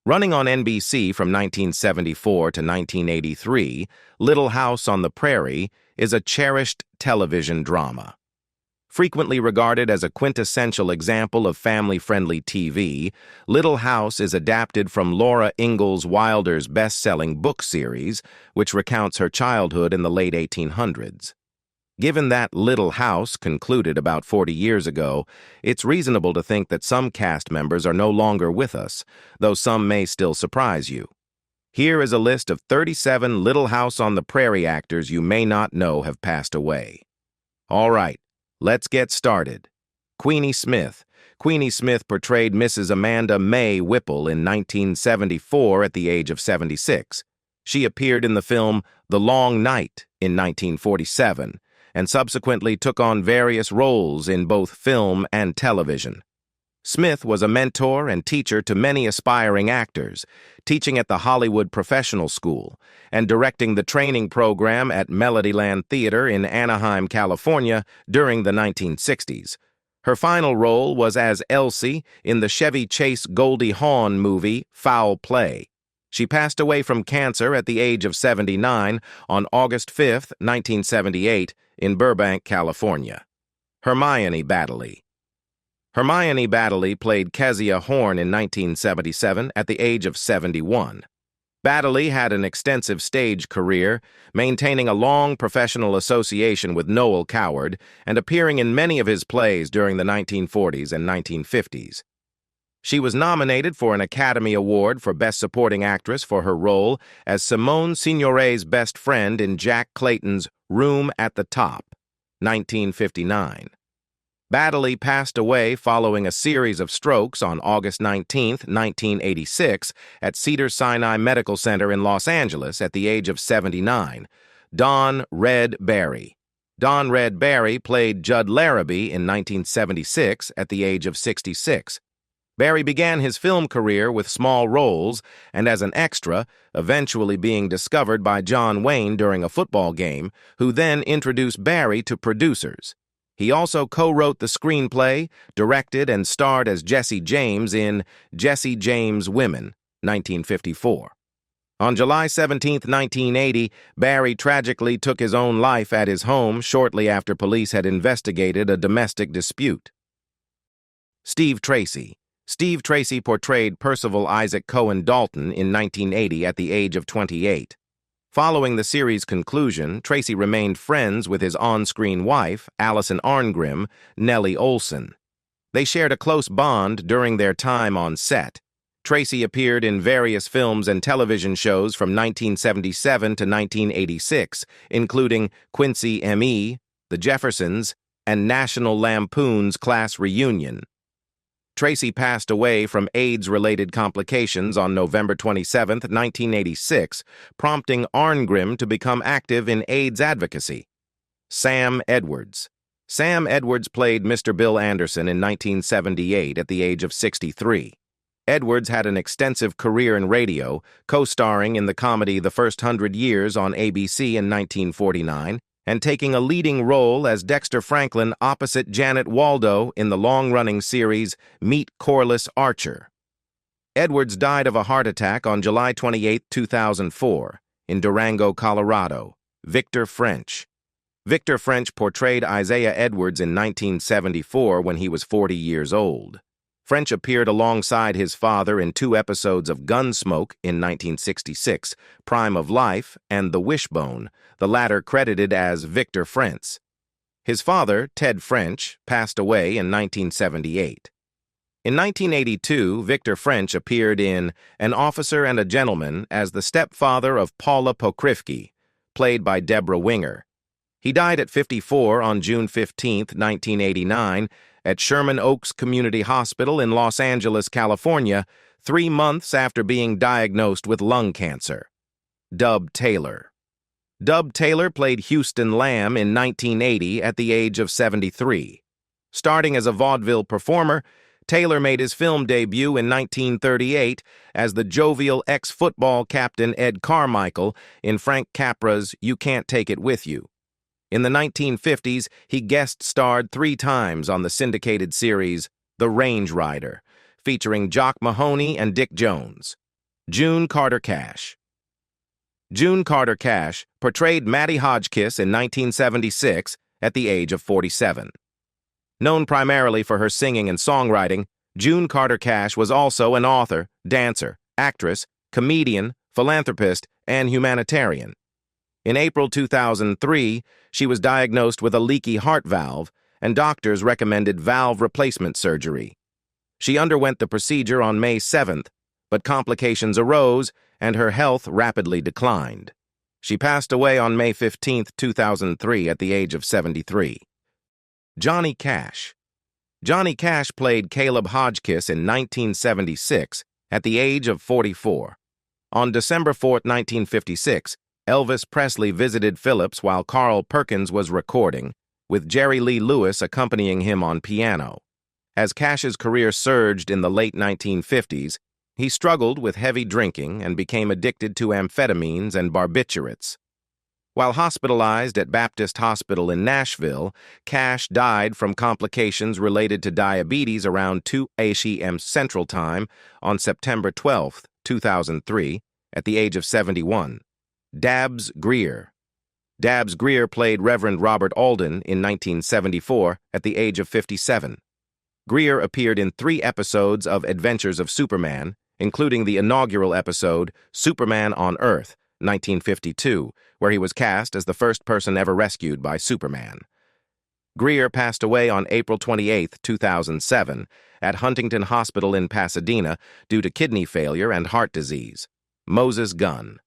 Running on NBC from 1974 to 1983, Little House on the Prairie is a cherished television drama. Frequently regarded as a quintessential example of family-friendly TV, Little House is adapted from Laura Ingalls Wilder's best-selling book series, which recounts her childhood in the late 1800s. Given that Little House concluded about 40 years ago, it's reasonable to think that some cast members are no longer with us, though some may still surprise you. Here is a list of 37 Little House on the Prairie actors you may not know have passed away. All right, let's get started. Queenie Smith. Queenie Smith portrayed Mrs. Amanda May Whipple in 1974 at the age of 76. She appeared in the film The Long Night in 1947, and subsequently took on various roles in both film and television. Smith was a mentor and teacher to many aspiring actors, teaching at the Hollywood Professional School and directing the training program at Melodyland Theater in Anaheim, California during the 1960s. Her final role was as Elsie in the Chevy Chase Goldie Hawn movie Foul Play. She passed away from cancer at the age of 79 on August 5, 1978, in Burbank, California. Hermione Baddeley. Hermione Baddeley played Kezia Horn in 1977 at the age of 71. Baddeley had an extensive stage career, maintaining a long professional association with Noel Coward and appearing in many of his plays during the 1940s and 1950s. She was nominated for an Academy Award for Best Supporting Actress for her role as Simone Signoret's best friend in Jack Clayton's Room at the Top, 1959. Baddeley passed away following a series of strokes on August 19, 1986, at Cedars-Sinai Medical Center in Los Angeles at the age of 79. Don Red Barry. Don Red Barry played Judd Larrabee in 1976 at the age of 66. Barry began his film career with small roles and as an extra, eventually being discovered by John Wayne during a football game, who then introduced Barry to producers. He also co-wrote the screenplay, directed, and starred as Jesse James in Jesse James Women, 1954. On July 17, 1980, Barry tragically took his own life at his home shortly after police had investigated a domestic dispute. Steve Tracy. Steve Tracy portrayed Percival Isaac Cohen Dalton in 1980 at the age of 28. Following the series' conclusion, Tracy remained friends with his on-screen wife, Allison Arngrim, Nellie Olson. They shared a close bond during their time on set. Tracy appeared in various films and television shows from 1977 to 1986, including Quincy M.E., The Jeffersons, and National Lampoon's Class Reunion. Tracy passed away from AIDS-related complications on November 27, 1986, prompting Arngrim to become active in AIDS advocacy. Sam Edwards. Sam Edwards played Mr. Bill Anderson in 1978 at the age of 63. Edwards had an extensive career in radio, co-starring in the comedy The First 100 Years on ABC in 1949, and taking a leading role as Dexter Franklin opposite Janet Waldo in the long-running series Meet Corliss Archer. Edwards died of a heart attack on July 28, 2004, in Durango, Colorado. Victor French. Victor French portrayed Isaiah Edwards in 1974 when he was 40 years old. French appeared alongside his father in 2 episodes of Gunsmoke in 1966, Prime of Life, and The Wishbone, the latter credited as Victor French. His father, Ted French, passed away in 1978. In 1982, Victor French appeared in An Officer and a Gentleman as the stepfather of Paula Pokrivki, played by Deborah Winger. He died at 54 on June 15, 1989, at Sherman Oaks Community Hospital in Los Angeles, California, 3 months after being diagnosed with lung cancer. Dub Taylor. Dub Taylor played Houston Lamb in 1980 at the age of 73. Starting as a vaudeville performer, Taylor made his film debut in 1938 as the jovial ex-football captain Ed Carmichael in Frank Capra's You Can't Take It With You. In the 1950s, he guest-starred 3 times on the syndicated series The Range Rider, featuring Jock Mahoney and Dick Jones. June Carter Cash. June Carter Cash portrayed Maddie Hodgkiss in 1976 at the age of 47. Known primarily for her singing and songwriting, June Carter Cash was also an author, dancer, actress, comedian, philanthropist, and humanitarian. In April 2003, she was diagnosed with a leaky heart valve, and doctors recommended valve replacement surgery. She underwent the procedure on May 7th, but complications arose and her health rapidly declined. She passed away on May 15, 2003, at the age of 73. Johnny Cash. Johnny Cash played Caleb Hodgkiss in 1976 at the age of 44. On December 4, 1956, Elvis Presley visited Phillips while Carl Perkins was recording, with Jerry Lee Lewis accompanying him on piano. As Cash's career surged in the late 1950s, he struggled with heavy drinking and became addicted to amphetamines and barbiturates. While hospitalized at Baptist Hospital in Nashville, Cash died from complications related to diabetes around 2 a.m. Central Time on September 12, 2003, at the age of 71. Dabbs Greer. Dabbs Greer played Reverend Robert Alden in 1974 at the age of 57. Greer appeared in 3 episodes of Adventures of Superman, including the inaugural episode Superman on Earth, 1952, where he was cast as the first person ever rescued by Superman. Greer passed away on April 28, 2007, at Huntington Hospital in Pasadena due to kidney failure and heart disease. Moses Gunn.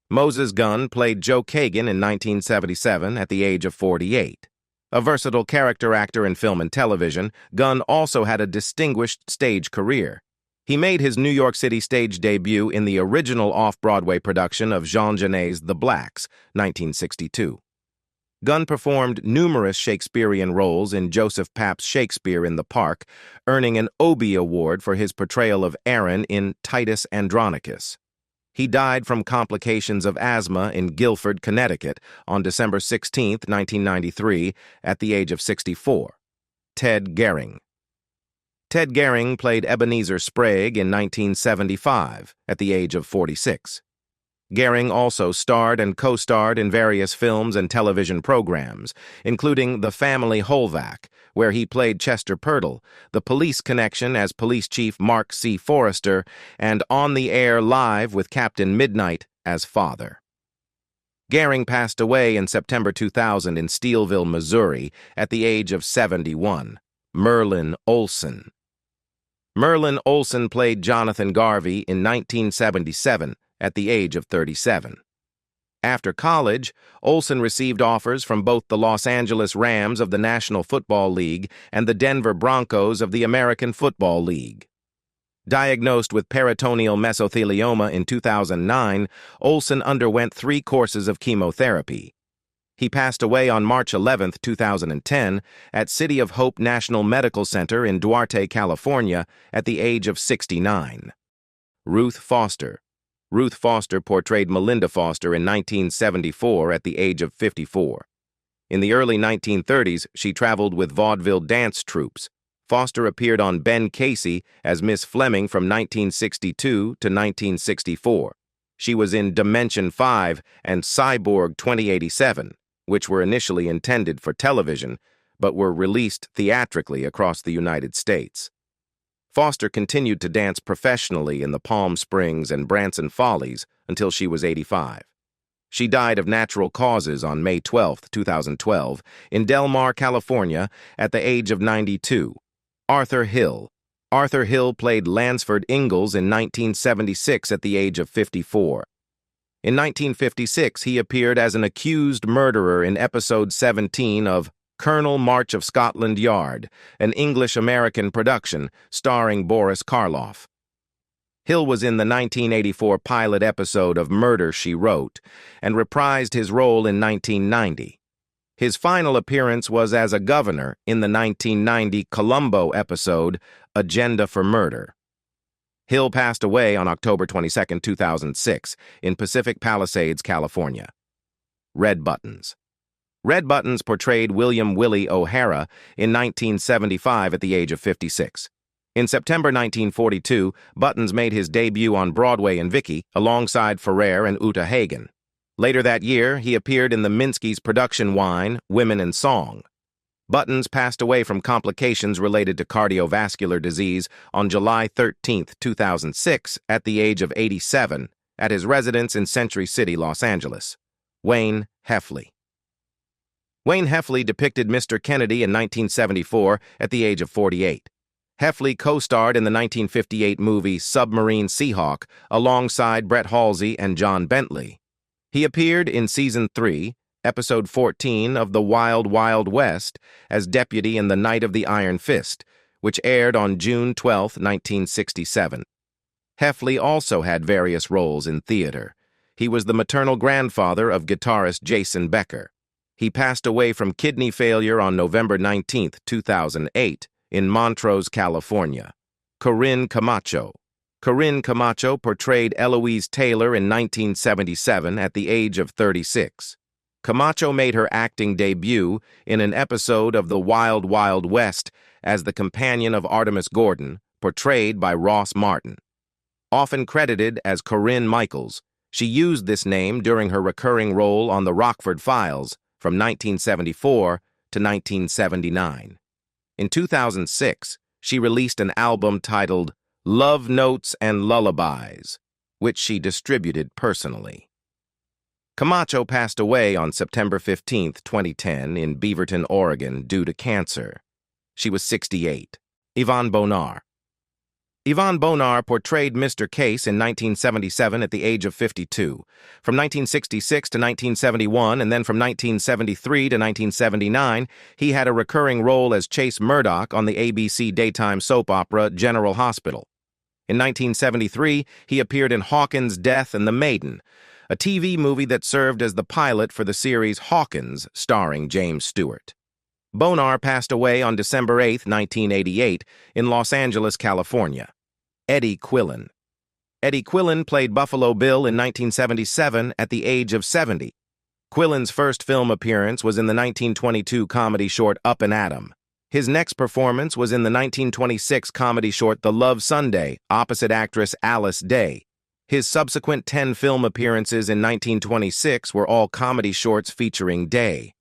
Moses Gunn played Joe Kagan in 1977 at the age of 48. A versatile character actor in film and television, Gunn also had a distinguished stage career. He made his New York City stage debut in the original off-Broadway production of Jean Genet's The Blacks, 1962. Gunn performed numerous Shakespearean roles in Joseph Papp's Shakespeare in the Park, earning an Obie Award for his portrayal of Aaron in Titus Andronicus. He died from complications of asthma in Guilford, Connecticut, on December 16, 1993, at the age of 64. Ted Gehring. Ted Gehring played Ebenezer Sprague in 1975, at the age of 46. Gehring also starred and co-starred in various films and television programs, including The Family Holvac, where he played Chester Purtle, The Police Connection as Police Chief Mark C. Forrester, and On the Air Live with Captain Midnight as Father. Gehring passed away in September 2000 in Steelville, Missouri, at the age of 71. Merlin Olsen. Merlin Olsen played Jonathan Garvey in 1977 at the age of 37. After college, Olsen received offers from both the Los Angeles Rams of the National Football League and the Denver Broncos of the American Football League. Diagnosed with peritoneal mesothelioma in 2009, Olsen underwent 3 courses of chemotherapy. He passed away on March 11, 2010, at City of Hope National Medical Center in Duarte, California, at the age of 69. Ruth Foster. Ruth Foster portrayed Melinda Foster in 1974 at the age of 54. In the early 1930s, she traveled with vaudeville dance troupes. Foster appeared on Ben Casey as Miss Fleming from 1962 to 1964. She was in Dimension 5 and Cyborg 2087, which were initially intended for television, but were released theatrically across the United States. Foster continued to dance professionally in the Palm Springs and Branson Follies until she was 85. She died of natural causes on May 12, 2012, in Del Mar, California, at the age of 92. Arthur Hill. Arthur Hill played Lansford Ingalls in 1976 at the age of 54. In 1956, he appeared as an accused murderer in episode 17 of Colonel March of Scotland Yard, an English-American production starring Boris Karloff. Hill was in the 1984 pilot episode of Murder, She Wrote, and reprised his role in 1990. His final appearance was as a governor in the 1990 Columbo episode Agenda for Murder. Hill passed away on October 22, 2006, in Pacific Palisades, California. Red Buttons. Red Buttons portrayed William Willie O'Hara in 1975 at the age of 56. In September 1942, Buttons made his debut on Broadway in Vicky, alongside Ferrer and Uta Hagen. Later that year, he appeared in the Minsky's production Wine, Women and Song. Buttons passed away from complications related to cardiovascular disease on July 13, 2006, at the age of 87, at his residence in Century City, Los Angeles. Wayne Heffley. Wayne Heffley depicted Mr. Kennedy in 1974 at the age of 48. Heffley co-starred in the 1958 movie Submarine Seahawk alongside Brett Halsey and John Bentley. He appeared in Season 3, Episode 14 of The Wild Wild West as deputy in The Night of the Iron Fist, which aired on June 12, 1967. Heffley also had various roles in theater. He was the maternal grandfather of guitarist Jason Becker. He passed away from kidney failure on November 19, 2008, in Montrose, California. Corinne Camacho. Corinne Camacho portrayed Eloise Taylor in 1977 at the age of 36. Camacho made her acting debut in an episode of The Wild Wild West as the companion of Artemis Gordon, portrayed by Ross Martin. Often credited as Corinne Michaels, she used this name during her recurring role on The Rockford Files from 1974 to 1979. In 2006, she released an album titled Love Notes and Lullabies, which she distributed personally. Camacho passed away on September 15, 2010, in Beaverton, Oregon, due to cancer. She was 68. Yvonne Bonar. Yvonne Bonar portrayed Mr. Case in 1977 at the age of 52. From 1966 to 1971, and then from 1973 to 1979, he had a recurring role as Chase Murdoch on the ABC daytime soap opera General Hospital. In 1973, he appeared in Hawkins' Death and the Maiden, a TV movie that served as the pilot for the series Hawkins, starring James Stewart. Bonar passed away on December 8, 1988, in Los Angeles, California. Eddie Quillen. Eddie Quillen played Buffalo Bill in 1977 at the age of 70. Quillen's first film appearance was in the 1922 comedy short Up and Atom. His next performance was in the 1926 comedy short The Love Sunday, opposite actress Alice Day. His subsequent 10 film appearances in 1926 were all comedy shorts featuring Day.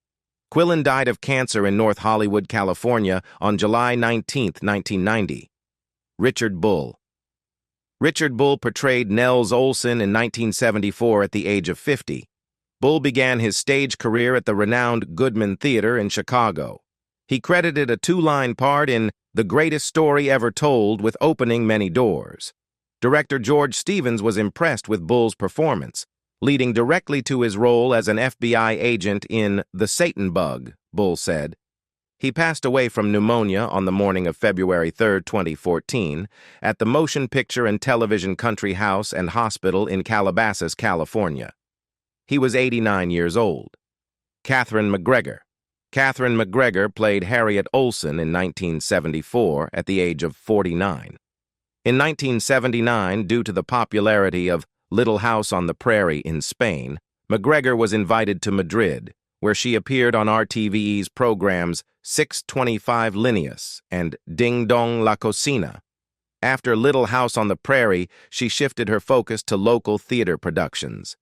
Quillen died of cancer in North Hollywood, California on July 19, 1990. Richard Bull. Richard Bull portrayed Nels Olson in 1974 at the age of 50. Bull began his stage career at the renowned Goodman Theater in Chicago. He credited a two-line part in The Greatest Story Ever Told with Opening Many Doors. Director George Stevens was impressed with Bull's performance, leading directly to his role as an FBI agent in The Satan Bug, Bull said. He passed away from pneumonia on the morning of February 3, 2014, at the Motion Picture and Television Country House and Hospital in Calabasas, California. He was 89 years old. Catherine McGregor. Catherine McGregor played Harriet Olson in 1974 at the age of 49. In 1979, due to the popularity of Little House on the Prairie in Spain, McGregor was invited to Madrid, where she appeared on RTVE's programs 625 Linneas and Ding Dong La Cocina. After Little House on the Prairie, she shifted her focus to local theater productions.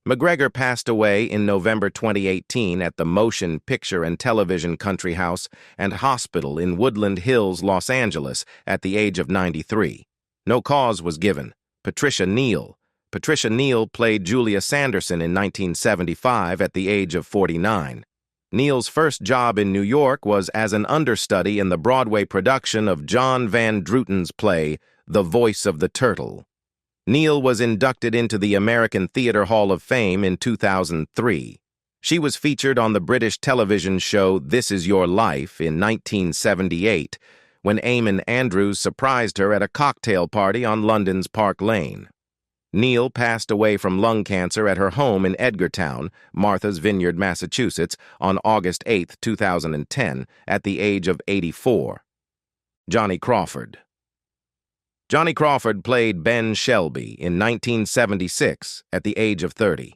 McGregor passed away in November 2018 at the Motion Picture and Television Country House and Hospital in Woodland Hills, Los Angeles, at the age of 93. No cause was given. Patricia Neal. Patricia Neal played Julia Sanderson in 1975 at the age of 49. Neal's first job in New York was as an understudy in the Broadway production of John Van Druten's play, The Voice of the Turtle. Neal was inducted into the American Theatre Hall of Fame in 2003. She was featured on the British television show This Is Your Life in 1978, when Eamon Andrews surprised her at a cocktail party on London's Park Lane. Neal passed away from lung cancer at her home in Edgartown, Martha's Vineyard, Massachusetts, on August 8, 2010, at the age of 84. Johnny Crawford. Johnny Crawford played Ben Shelby in 1976 at the age of 30.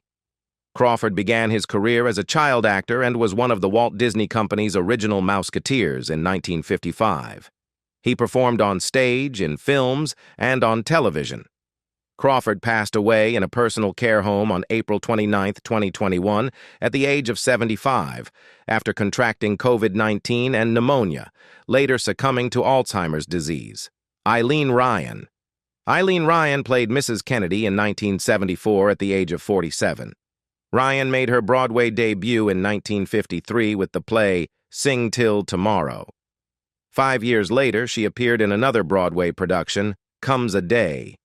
Crawford began his career as a child actor and was one of the Walt Disney Company's original Mouseketeers in 1955. He performed on stage, in films, and on television. Crawford passed away in a personal care home on April 29, 2021, at the age of 75, after contracting COVID-19 and pneumonia, later succumbing to Alzheimer's disease. Eileen Ryan. Eileen Ryan played Mrs. Kennedy in 1974 at the age of 47. Ryan made her Broadway debut in 1953 with the play Sing Till Tomorrow. 5 years later, she appeared in another Broadway production, Comes a Day.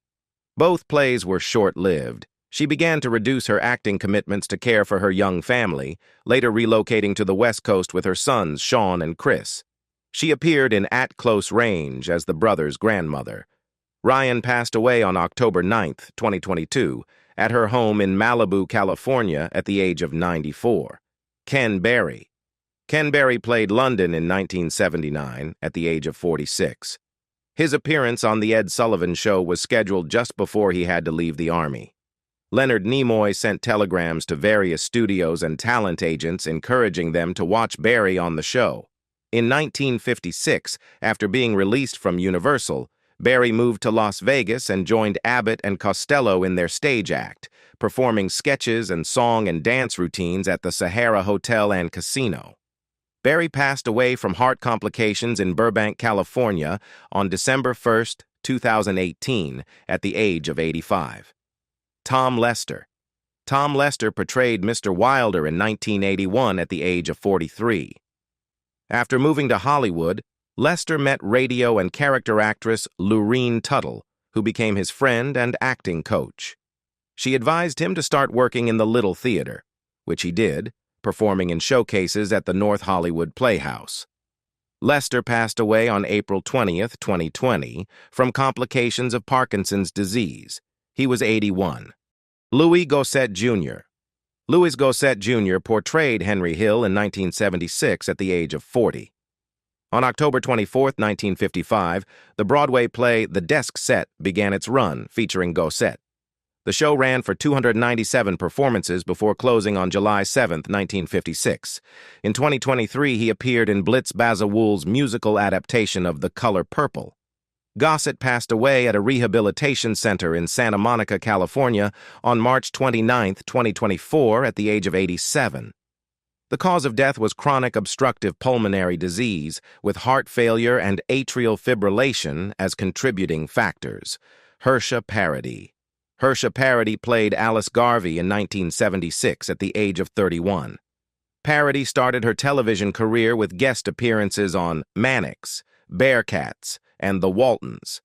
Both plays were short-lived. She began to reduce her acting commitments to care for her young family, later relocating to the West Coast with her sons, Sean and Chris. She appeared in At Close Range as the brothers' grandmother. Ryan passed away on October 9, 2022, at her home in Malibu, California, at the age of 94. Ken Berry. Ken Berry played London in 1979 at the age of 46. His appearance on The Ed Sullivan Show was scheduled just before he had to leave the Army. Leonard Nimoy sent telegrams to various studios and talent agents encouraging them to watch Berry on the show. In 1956, after being released from Universal, Berry moved to Las Vegas and joined Abbott and Costello in their stage act, performing sketches and song and dance routines at the Sahara Hotel and Casino. Berry passed away from heart complications in Burbank, California on December 1, 2018, at the age of 85. Tom Lester. Tom Lester portrayed Mr. Wilder in 1981 at the age of 43. After moving to Hollywood, Lester met radio and character actress Lurene Tuttle, who became his friend and acting coach. She advised him to start working in the Little Theater, which he did, performing in showcases at the North Hollywood Playhouse. Lester passed away on April 20, 2020, from complications of Parkinson's disease. He was 81. Louis Gossett Jr. Louis Gossett Jr. portrayed Henry Hill in 1976 at the age of 40. On October 24, 1955, the Broadway play The Desk Set began its run, featuring Gossett. The show ran for 297 performances before closing on July 7, 1956. In 2023, he appeared in Blitz Bazawule's musical adaptation of The Color Purple. Gossett passed away at a rehabilitation center in Santa Monica, California, on March 29, 2024, at the age of 87. The cause of death was chronic obstructive pulmonary disease, with heart failure and atrial fibrillation as contributing factors. Hersha Prairie. Hersha Prairie played Alice Garvey in 1976 at the age of 31. Prairie started her television career with guest appearances on Mannix, Bearcats, and The Waltons.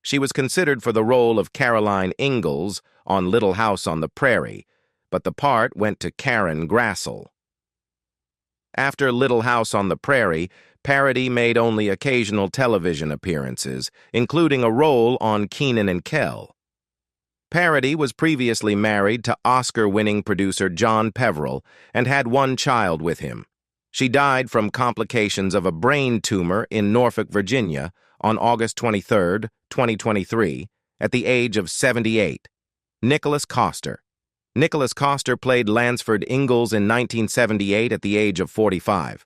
She was considered for the role of Caroline Ingalls on Little House on the Prairie, but the part went to Karen Grassel. After Little House on the Prairie, Prairie made only occasional television appearances, including a role on Kenan and Kel. Prairie was previously married to Oscar-winning producer John Peveril and had one child with him. She died from complications of a brain tumor in Norfolk, Virginia, on August 23, 2023, at the age of 78. Nicholas Coster. Nicholas Coster played Lansford Ingalls in 1978 at the age of 45.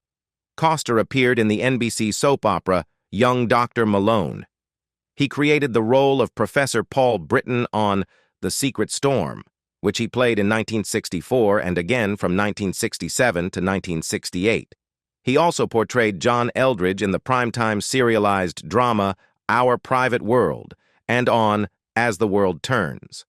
Coster appeared in the NBC soap opera Young Dr. Malone. He created the role of Professor Paul Britton on The Secret Storm, which he played in 1964 and again from 1967 to 1968. He also portrayed John Eldridge in the primetime serialized drama Our Private World and on As the World Turns.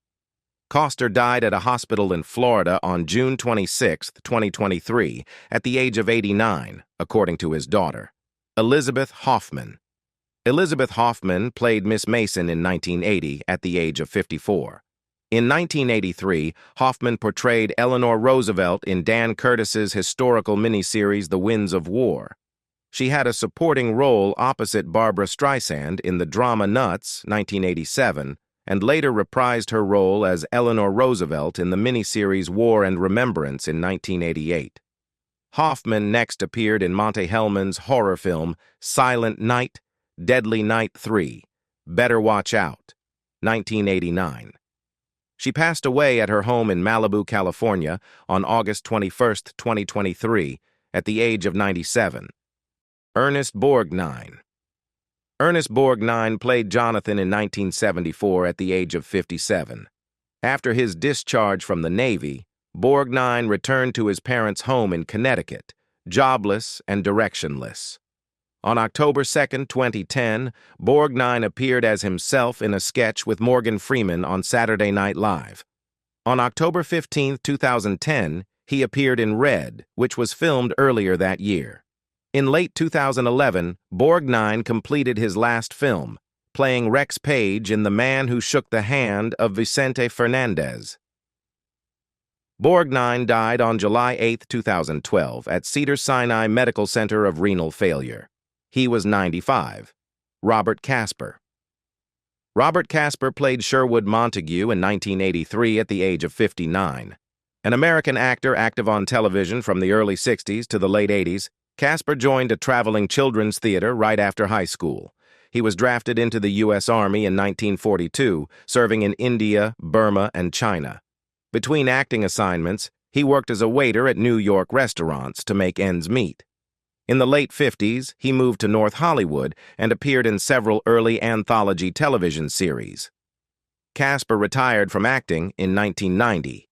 Coster died at a hospital in Florida on June 26, 2023, at the age of 89, according to his daughter. Elizabeth Hoffman. Elizabeth Hoffman played Miss Mason in 1980 at the age of 54. In 1983, Hoffman portrayed Eleanor Roosevelt in Dan Curtis's historical miniseries The Winds of War. She had a supporting role opposite Barbra Streisand in the drama Nuts, 1987, and later reprised her role as Eleanor Roosevelt in the miniseries War and Remembrance in 1988. Hoffman next appeared in Monte Hellman's horror film Silent Night, Deadly Night 3, Better Watch Out, 1989. She passed away at her home in Malibu, California, on August 21, 2023, at the age of 97. Ernest Borgnine. Ernest Borgnine played Jonathan in 1974 at the age of 57. After his discharge from the Navy, Borgnine returned to his parents' home in Connecticut, jobless and directionless. On October 2, 2010, Borgnine appeared as himself in a sketch with Morgan Freeman on Saturday Night Live. On October 15, 2010, he appeared in Red, which was filmed earlier that year. In late 2011, Borgnine completed his last film, playing Rex Page in The Man Who Shook the Hand of Vicente Fernandez. Borgnine died on July 8, 2012, at Cedars-Sinai Medical Center of renal failure. He was 95. Robert Casper. Robert Casper played Sherwood Montague in 1983 at the age of 59. An American actor active on television from the early 60s to the late 80s, Casper joined a traveling children's theater right after high school. He was drafted into the U.S. Army in 1942, serving in India, Burma, and China. Between acting assignments, he worked as a waiter at New York restaurants to make ends meet. In the late 50s, he moved to North Hollywood and appeared in several early anthology television series. Casper retired from acting in 1990.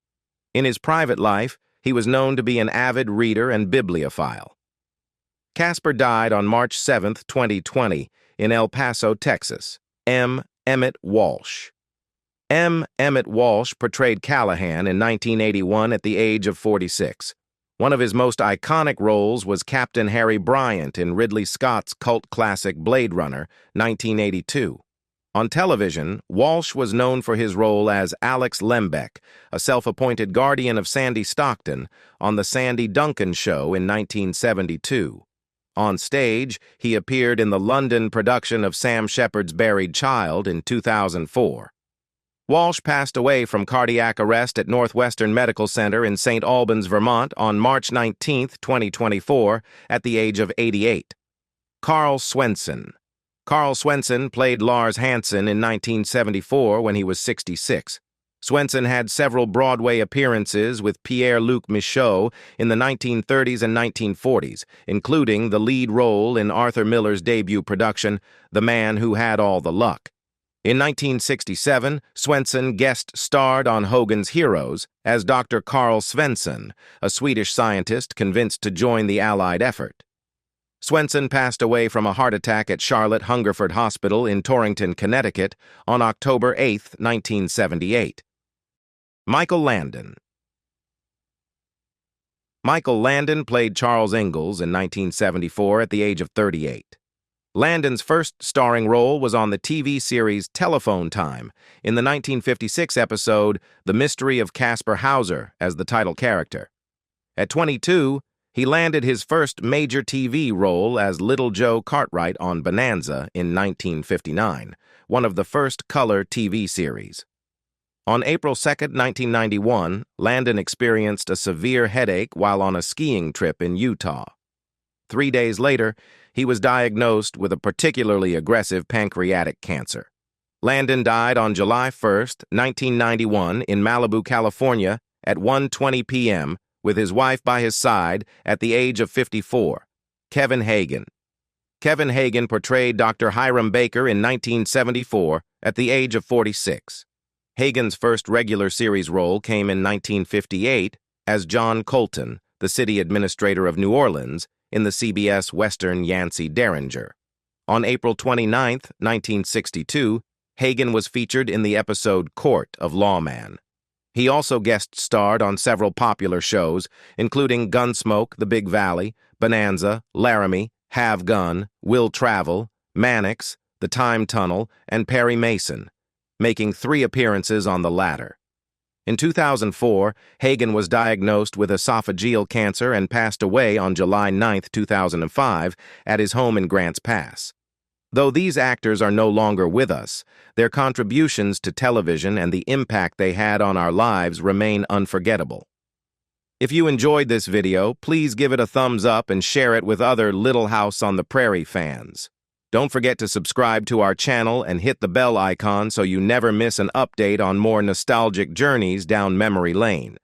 In his private life, he was known to be an avid reader and bibliophile. Casper died on March 7, 2020, in El Paso, Texas. M. Emmett Walsh. M. Emmett Walsh portrayed Callahan in 1981 at the age of 46. One of his most iconic roles was Captain Harry Bryant in Ridley Scott's cult classic Blade Runner, 1982. On television, Walsh was known for his role as Alex Lembeck, a self-appointed guardian of Sandy Stockton, on The Sandy Duncan Show in 1972. On stage, he appeared in the London production of Sam Shepard's Buried Child in 2004. Walsh passed away from cardiac arrest at Northwestern Medical Center in St. Albans, Vermont on March 19, 2024, at the age of 88. Carl Swenson. Carl Swenson played Lars Hansen in 1974 when he was 66. Swenson had several Broadway appearances with Pierre-Luc Michaud in the 1930s and 1940s, including the lead role in Arthur Miller's debut production, The Man Who Had All the Luck. In 1967, Swenson guest starred on Hogan's Heroes as Dr. Carl Svensson, a Swedish scientist convinced to join the Allied effort. Swenson passed away from a heart attack at Charlotte Hungerford Hospital in Torrington, Connecticut on October 8, 1978. Michael Landon. Michael Landon played Charles Ingalls in 1974 at the age of 38. Landon's first starring role was on the TV series Telephone Time in the 1956 episode The Mystery of Caspar Hauser as the title character. At 22, he landed his first major TV role as Little Joe Cartwright on Bonanza in 1959, one of the first color TV series. On April 2, 1991, Landon experienced a severe headache while on a skiing trip in Utah. 3 days later, he was diagnosed with a particularly aggressive pancreatic cancer. Landon died on July 1, 1991, in Malibu, California, at 1:20 p.m., with his wife by his side at the age of 54. Kevin Hagen. Kevin Hagen portrayed Dr. Hiram Baker in 1974 at the age of 46. Hagen's first regular series role came in 1958 as John Colton, the city administrator of New Orleans, in the CBS Western Yancey Derringer. On April 29, 1962, Hagen was featured in the episode Court of Lawman. He also guest starred on several popular shows, including Gunsmoke, The Big Valley, Bonanza, Laramie, Have Gun, Will Travel, Mannix, The Time Tunnel, and Perry Mason, making 3 appearances on the latter. In 2004, Hagen was diagnosed with esophageal cancer and passed away on July 9, 2005, at his home in Grants Pass. Though these actors are no longer with us, their contributions to television and the impact they had on our lives remain unforgettable. If you enjoyed this video, please give it a thumbs up and share it with other Little House on the Prairie fans. Don't forget to subscribe to our channel and hit the bell icon so you never miss an update on more nostalgic journeys down memory lane.